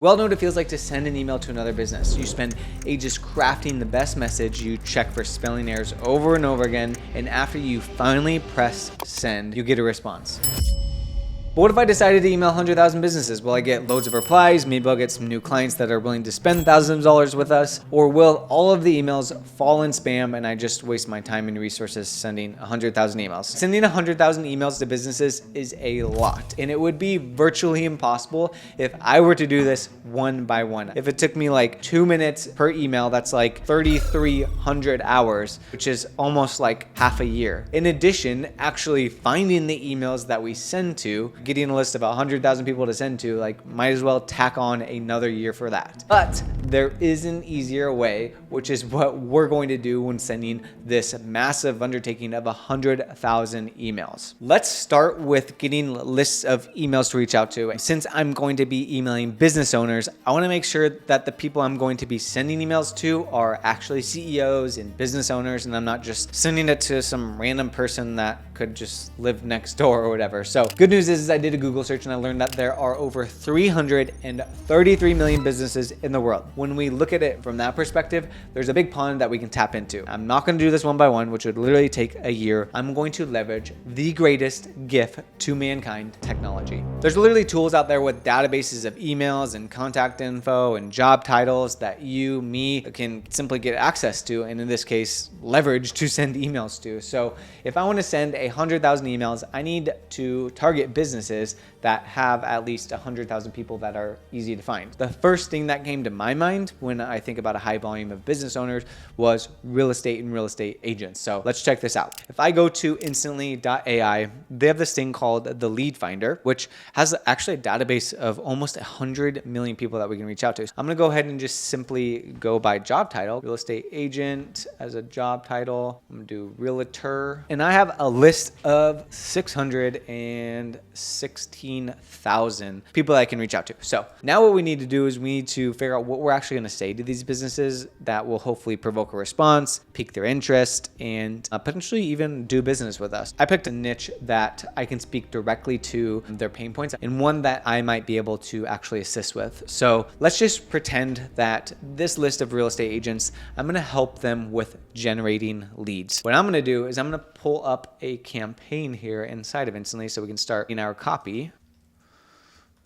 We all know what it feels like to send an email to another business. You spend ages crafting the best message, you check for spelling errors over and over again, and after you finally press send, you get a response. But what if I decided to email 100,000 businesses? Will I get loads of replies? Maybe I'll get some new clients that are willing to spend thousands of dollars with us? Or will all of the emails fall in spam and I just waste my time and resources sending 100,000 emails? Sending 100,000 emails to businesses is a lot, and it would be virtually impossible if I were to do this one by one. If it took me like 2 minutes per email, that's like 3,300 hours, which is almost like half a year. In addition, actually finding the emails that we send to, getting a list of 100,000 people to send to, like, might as well tack on another year for that. But there is an easier way, which is what we're going to do when sending this massive undertaking of 100,000 emails. Let's start with getting lists of emails to reach out to. Since I'm going to be emailing business owners, I want to make sure that the people I'm going to be sending emails to are actually CEOs and business owners, and I'm not just sending it to some random person that could just live next door or whatever. So good news is I did a Google search and I learned that there are over 333 million businesses in the world. When we look at it from that perspective, there's a big pond that we can tap into. I'm not going to do this one by one, which would literally take a year. I'm going to leverage the greatest gift to mankind, technology. There's literally tools out there with databases of emails and contact info and job titles that you, me, can simply get access to, and in this case, leverage to send emails to. So if I want to send 100,000 emails, I need to target businesses that have at least 100,000 people that are easy to find. The first thing that came to my mind when I think about a high volume of business owners was real estate and real estate agents. So let's check this out. If I go to instantly.ai, they have this thing called the Lead Finder, which has actually a database of almost 100 million people that we can reach out to. I'm gonna go ahead and just simply go by job title, real estate agent as a job title. I'm gonna do realtor, and I have a list of 616,000 people that I can reach out to. So now what we need to do is we need to figure out what we're actually going to say to these businesses that will hopefully provoke a response, pique their interest, and potentially even do business with us. I picked a niche that I can speak directly to their pain points and one that I might be able to actually assist with. So let's just pretend that this list of real estate agents, I'm going to help them with generating leads. What I'm going to do is I'm going to pull up a campaign here inside of Instantly so we can start in our copy.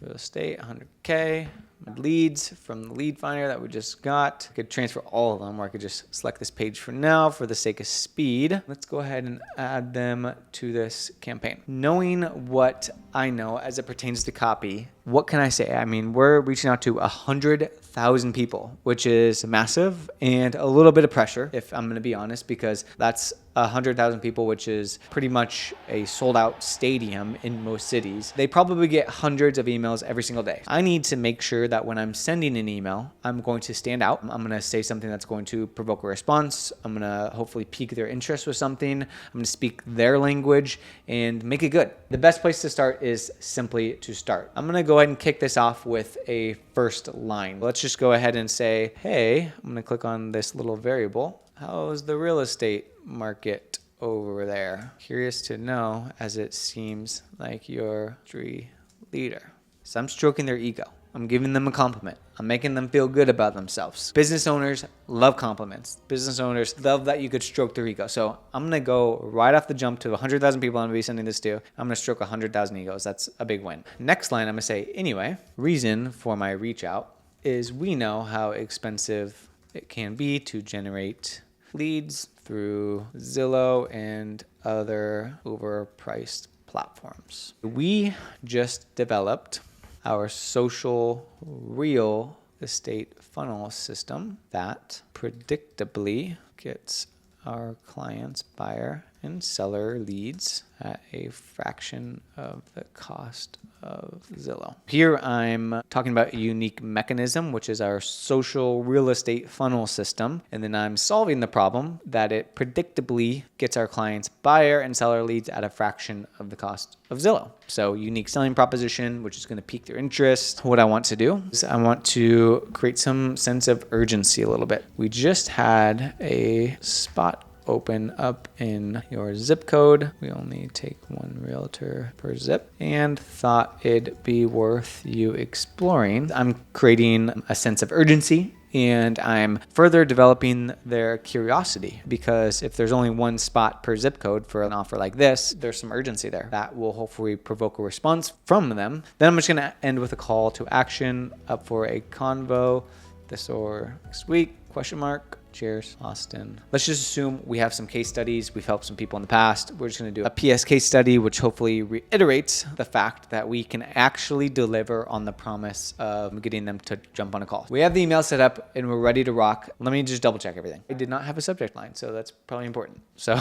Real estate, 100K. Leads from the lead finder that we just got. I could transfer all of them, or I could just select this page for now for the sake of speed. Let's go ahead and add them to this campaign. Knowing what I know as it pertains to copy, what can I say? I mean, we're reaching out to 100,000 people, which is massive and a little bit of pressure, if I'm going to be honest, because that's 100,000 people, which is pretty much a sold out stadium in most cities. They probably get hundreds of emails every single day. I need to make sure that when I'm sending an email, I'm going to stand out. I'm going to say something that's going to provoke a response. I'm going to hopefully pique their interest with something. I'm going to speak their language and make it good. The best place to start is simply to start. I'm going to go ahead and kick this off with a first line. Let's just go ahead and say, hey, I'm going to click on this little variable. How's the real estate market over there? Curious to know, as it seems like you're a leader. So I'm stroking their ego. I'm giving them a compliment. I'm making them feel good about themselves. Business owners love compliments. Business owners love that you could stroke their ego. So I'm going to go right off the jump to 100,000 people I'm going to be sending this to. I'm going to stroke 100,000 egos. That's a big win. Next line, I'm going to say, anyway, reason for my reach out is we know how expensive it can be to generate leads through Zillow and other overpriced platforms. We just developed our social real estate funnel system that predictably gets our clients buyer and seller leads at a fraction of the cost of Zillow. Here I'm talking about a unique mechanism, which is our social real estate funnel system. And then I'm solving the problem that it predictably gets our clients buyer and seller leads at a fraction of the cost of Zillow. So unique selling proposition, which is going to pique their interest. What I want to do is I want to create some sense of urgency a little bit. We just had a spot open up in your zip code. We only take one realtor per zip, and thought it'd be worth you exploring. I'm creating a sense of urgency, and I'm further developing their curiosity, because if there's only one spot per zip code for an offer like this, there's some urgency there. That will hopefully provoke a response from them. Then I'm just going to end with a call to action, up for a convo this or next week, ? Cheers, Austin. Let's just assume we have some case studies. We've helped some people in the past. We're just going to do a PS case study, which hopefully reiterates the fact that we can actually deliver on the promise of getting them to jump on a call. We have the email set up and we're ready to rock. Let me just double check everything. I did not have a subject line, so that's probably important. So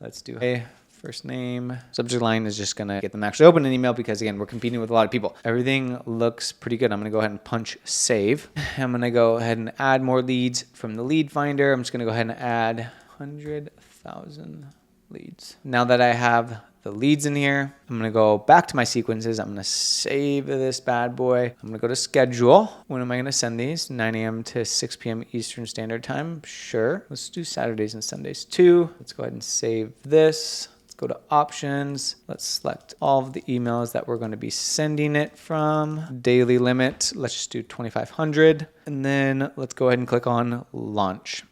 let's do a first name. Subject line is just going to get them actually open an email, because again, we're competing with a lot of people. Everything looks pretty good. I'm going to go ahead and punch save. I'm going to go ahead and add more leads from the lead finder. I'm just going to go ahead and add 100,000 leads. Now that I have the leads in here, I'm going to go back to my sequences. I'm going to save this bad boy. I'm going to go to schedule. When am I going to send these? 9 a.m. to 6 p.m. Eastern Standard Time. Sure. Let's do Saturdays and Sundays too. Let's go ahead and save this. Go to options. Let's select all of the emails that we're going to be sending it from. Daily limit. Let's just do 2,500. And then let's go ahead and click on launch.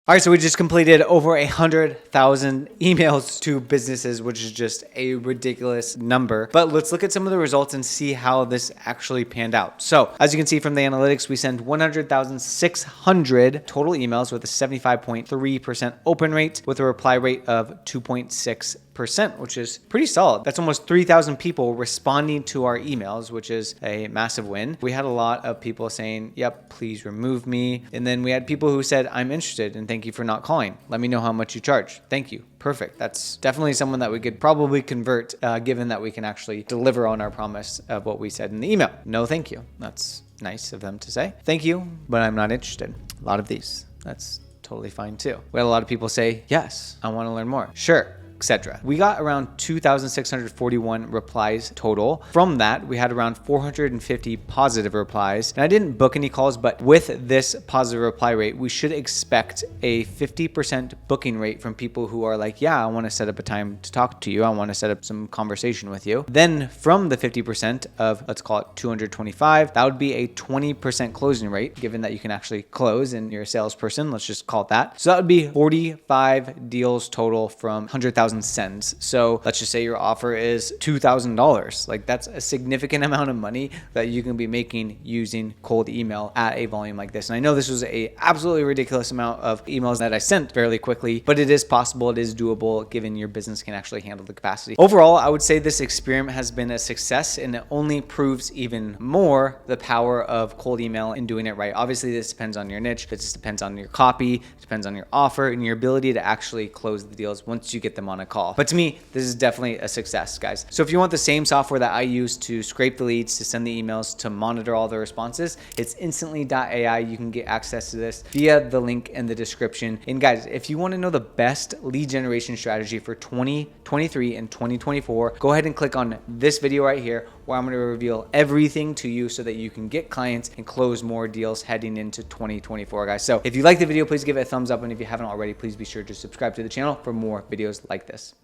All right, so we just completed over 100,000 emails to businesses, which is just a ridiculous number. But let's look at some of the results and see how this actually panned out. So as you can see from the analytics, we sent 100,600 total emails with a 75.3% open rate with a reply rate of 2.6%, which is pretty solid. That's almost 3,000 people responding to our emails, which is a massive win. We had a lot of people saying, yep, please remove me. And then we had people who said, I'm interested and thank you for not calling. Let me know how much you charge. Thank you. Perfect. That's definitely someone that we could probably convert, given that we can actually deliver on our promise of what we said in the email. No, thank you. That's nice of them to say. Thank you, but I'm not interested. A lot of these. That's totally fine too. We had a lot of people say, yes, I want to learn more. Sure. Etc. We got around 2,641 replies total. From that, we had around 450 positive replies. And I didn't book any calls, but with this positive reply rate, we should expect a 50% booking rate from people who are like, yeah, I want to set up a time to talk to you. I want to set up some conversation with you. Then from the 50% of, let's call it 225, that would be a 20% closing rate, given that you can actually close and you're a salesperson. Let's just call it that. So that would be 45 deals total from 100,000 sends. So let's just say your offer is $2,000. Like that's a significant amount of money that you can be making using cold email at a volume like this. And I know this was a absolutely ridiculous amount of emails that I sent fairly quickly, but it is possible, it is doable, given your business can actually handle the capacity. Overall, I would say this experiment has been a success, and it only proves even more the power of cold email and doing it right. Obviously, this depends on your niche. This depends on your copy, it depends on your offer and your ability to actually close the deals once you get them on a call. But to me, this is definitely a success, guys. So if you want the same software that I use to scrape the leads, to send the emails, to monitor all the responses, it's instantly.ai. You can get access to this via the link in the description. And guys, if you want to know the best lead generation strategy for 2023 and 2024, go ahead and click on this video right here, where I'm going to reveal everything to you so that you can get clients and close more deals heading into 2024, guys. So if you like the video, please give it a thumbs up. And if you haven't already, please be sure to subscribe to the channel for more videos like this.